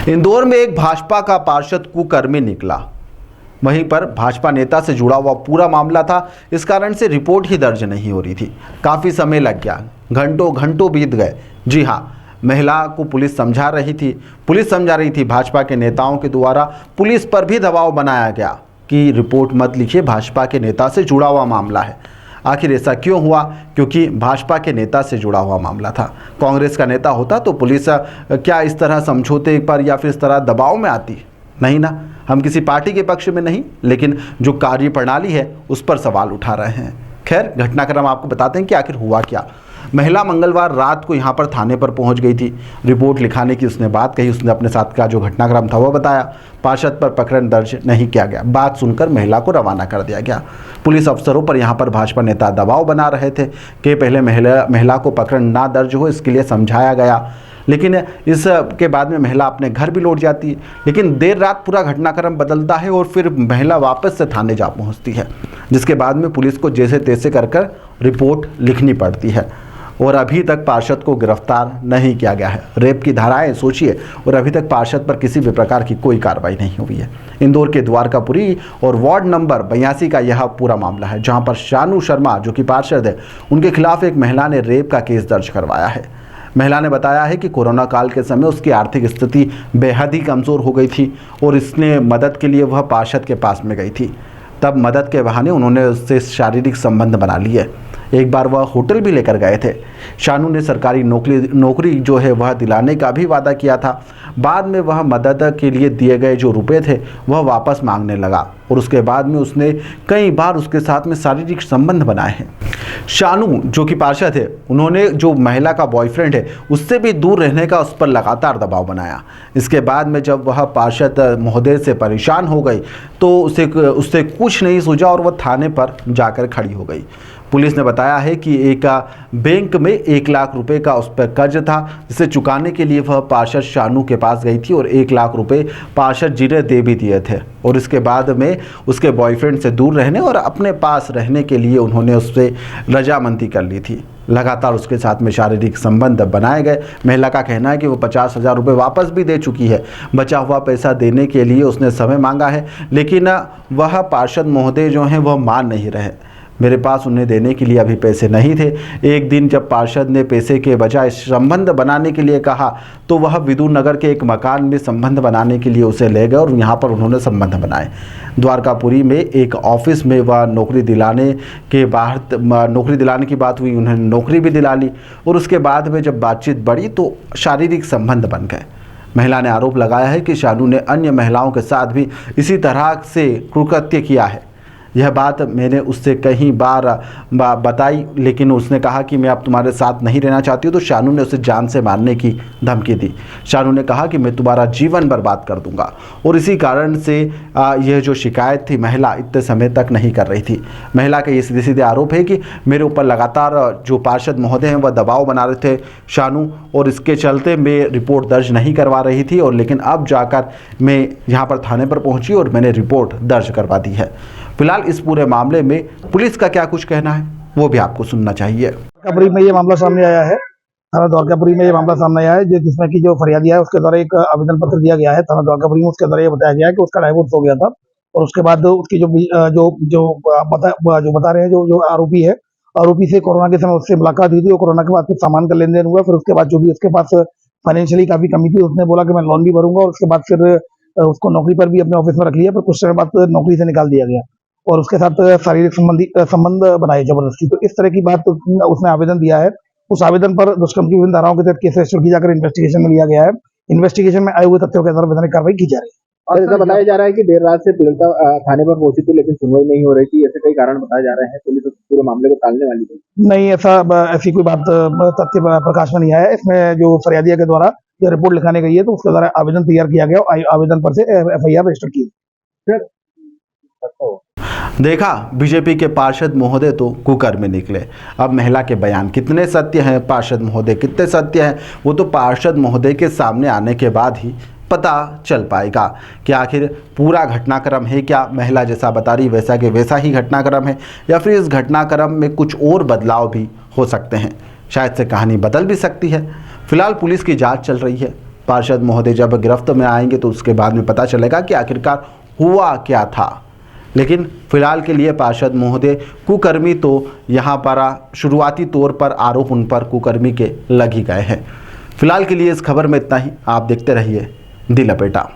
इंदौर में एक भाजपा का पार्षद कुकर्मी निकला। वहीं पर भाजपा नेता से जुड़ा हुआ पूरा मामला था, इस कारण से रिपोर्ट ही दर्ज नहीं हो रही थी। काफ़ी समय लग गया, घंटों घंटों बीत गए। जी हाँ, महिला को पुलिस समझा रही थी। भाजपा के नेताओं के द्वारा पुलिस पर भी दबाव बनाया गया कि रिपोर्ट मत लिखिए, भाजपा के नेता से जुड़ा हुआ मामला है। आखिर ऐसा क्यों हुआ? क्योंकि भाजपा के नेता से जुड़ा हुआ मामला था। कांग्रेस का नेता होता तो पुलिस क्या इस तरह समझौते पर या फिर इस तरह दबाव में आती? नहीं ना। हम किसी पार्टी के पक्ष में नहीं, लेकिन जो कार्य प्रणाली है उस पर सवाल उठा रहे हैं। खैर, घटनाक्रम आपको बताते हैं कि आखिर हुआ क्या। महिला मंगलवार रात को यहाँ पर थाने पर पहुँच गई थी। रिपोर्ट लिखाने की उसने बात कही। उसने अपने साथ का जो घटनाक्रम था वो बताया। पार्षद पर प्रकरण दर्ज नहीं किया गया। बात सुनकर महिला को रवाना कर दिया गया। पुलिस अफसरों पर यहाँ पर भाजपा नेता दबाव बना रहे थे कि पहले महिला को प्रकरण ना दर्ज हो, इसके लिए समझाया गया। लेकिन इसके बाद में महिला अपने घर भी लौट जाती है। लेकिन देर रात पूरा घटनाक्रम बदलता है और फिर महिला वापस से थाने जा पहुँचती है, जिसके बाद में पुलिस को जैसे तैसे कर रिपोर्ट लिखनी पड़ती है। और अभी तक पार्षद को गिरफ्तार नहीं किया गया है। रेप की धाराएं सोचिए, और अभी तक पार्षद पर किसी भी प्रकार की कोई कार्रवाई नहीं हुई है। इंदौर के द्वारकापुरी और वार्ड नंबर 82 का यह पूरा मामला है, जहां पर शानू शर्मा जो कि पार्षद है, उनके खिलाफ एक महिला ने रेप का केस दर्ज करवाया है। महिला ने बताया है कि कोरोना काल के समय उसकी आर्थिक स्थिति बेहद ही कमज़ोर हो गई थी और इसने मदद के लिए वह पार्षद के पास में गई थी। तब मदद के बहाने उन्होंने उससे शारीरिक संबंध बना लिए। एक बार वह होटल भी लेकर गए थे। शानू ने सरकारी नौकरी जो है वह दिलाने का भी वादा किया था। बाद में वह मदद के लिए दिए गए जो रुपए थे वह वापस मांगने लगा और उसके बाद में उसने कई बार उसके साथ में शारीरिक संबंध बनाए हैं। शानू जो कि पार्षद है, उन्होंने जो महिला का बॉयफ्रेंड है उससे भी दूर रहने का उस पर लगातार दबाव बनाया। इसके बाद में जब वह पार्षद महोदय से परेशान हो गई तो उससे कुछ नहीं सूझा और वह थाने पर जाकर खड़ी हो गई। पुलिस ने बताया है कि एक बैंक में 1 लाख रुपए का उस पर कर्ज था, जिसे चुकाने के लिए वह पार्षद शानू के पास गई थी और 1 लाख रुपए पार्षद जी ने दे भी दिए थे। और इसके बाद में उसके बॉयफ्रेंड से दूर रहने और अपने पास रहने के लिए उन्होंने उससे रजामंदी कर ली थी। लगातार उसके साथ में शारीरिक संबंध बनाए गए। महिला का कहना है कि वो 50,000 रुपये वापस भी दे चुकी है। बचा हुआ पैसा देने के लिए उसने समय मांगा है, लेकिन वह पार्षद महोदय जो हैं वह मान नहीं रहे। मेरे पास उन्हें देने के लिए अभी पैसे नहीं थे। एक दिन जब पार्षद ने पैसे के बजाय संबंध बनाने के लिए कहा तो वह विदुर नगर के एक मकान में संबंध बनाने के लिए उसे ले गए और यहाँ पर उन्होंने संबंध बनाए। द्वारकापुरी में एक ऑफिस में वह नौकरी दिलाने की बात हुई, उन्होंने नौकरी भी दिला ली और उसके बाद में जब बातचीत बढ़ी तो शारीरिक संबंध बन गए। महिला ने आरोप लगाया है कि शानू ने अन्य महिलाओं के साथ भी इसी तरह से कुकृत्य किया है। यह बात मैंने उससे कई बार बताई, लेकिन उसने कहा कि मैं अब तुम्हारे साथ नहीं रहना चाहती हूँ। तो शानू ने उसे जान से मारने की धमकी दी। शानू ने कहा कि मैं तुम्हारा जीवन बर्बाद कर दूंगा और इसी कारण से यह जो शिकायत थी महिला इतने समय तक नहीं कर रही थी। महिला का ये सीधे सीधे आरोप है कि मेरे ऊपर लगातार जो पार्षद महोदय हैं वह दबाव बना रहे थे शानू, और इसके चलते मैं रिपोर्ट दर्ज नहीं करवा रही थी। और लेकिन अब जाकर मैं यहाँ पर थाने पर पहुँची और मैंने रिपोर्ट दर्ज करवा दी है। फिलहाल इस पूरे मामले में पुलिस का क्या कुछ कहना है वो भी आपको सुनना चाहिए। द्वारकापुरी में ये मामला सामने आया है। थाना द्वारकापुरी में ये मामला सामने आया है जिसमें कि जो फरियादी है उसके द्वारा एक आवेदन पत्र दिया गया है थाना द्वारकापुरी में। उसके द्वारा ये बताया गया है कि उसका डाइवोर्स हो गया था और उसके बाद उसकी जो बता रहे हैं जो आरोपी है, आरोपी से कोरोना के समय उससे मुलाकात हुई थी और कोरोना के बाद कुछ सामान का लेन देन हुआ। फिर उसके बाद जो भी उसके पास फाइनेंशियली काफी कमी थी, उसने बोला कि मैं लोन भी भरूंगा और उसके बाद फिर उसको नौकरी पर भी अपने ऑफिस में रख लिया। पर कुछ समय बाद नौकरी से निकाल दिया गया और उसके साथ शारीरिक संबंध बनाए जबरदस्ती। तो इस तरह की बात उसने आवेदन दिया है। उस आवेदन पर दुष्कर्म की विभिन्न धाराओं के तहत केस रजिस्टर की जाकर इन्वेस्टिगेशन में लिया गया है। इन्वेस्टिगेशन में आए हुए तथ्यों के आधार पर वैधानिक कार्रवाई की जा रही है। और ऐसा बताया जा रहा है कि देर रात से पीड़िता थाने पर पहुंची थी लेकिन सुनवाई नहीं हो रही थी, ऐसे कई कारण बताए जा रहे हैं। पुलिस पूरे मामले को टालने वाली थी। नहीं, ऐसी कोई बात तथ्य प्रकाश में नहीं आया। इसमें जो फरियादिया के द्वारा यह रिपोर्ट लिखाने गई है तो उसके द्वारा आवेदन तैयार किया गया और आवेदन पर से FIR रजिस्टर की। देखा, बीजेपी के पार्षद महोदय तो कुकर्मी निकले। अब महिला के बयान कितने सत्य हैं, पार्षद महोदय कितने सत्य हैं, वो तो पार्षद महोदय के सामने आने के बाद ही पता चल पाएगा कि आखिर पूरा घटनाक्रम है क्या महिला जैसा बता रही वैसा के वैसा ही घटनाक्रम है, या फिर इस घटनाक्रम में कुछ और बदलाव भी हो सकते हैं। शायद से कहानी बदल भी सकती है। फिलहाल पुलिस की जांच चल रही है। पार्षद महोदय जब गिरफ्त में आएंगे तो उसके बाद में पता चलेगा कि आखिरकार हुआ क्या था। लेकिन फिलहाल के लिए पार्षद महोदय कुकर्मी तो यहाँ पर शुरुआती तौर पर आरोप उन पर कुकर्मी के लग ही गए हैं। फिलहाल के लिए इस खबर में इतना ही। आप देखते रहिए दी लपेटा।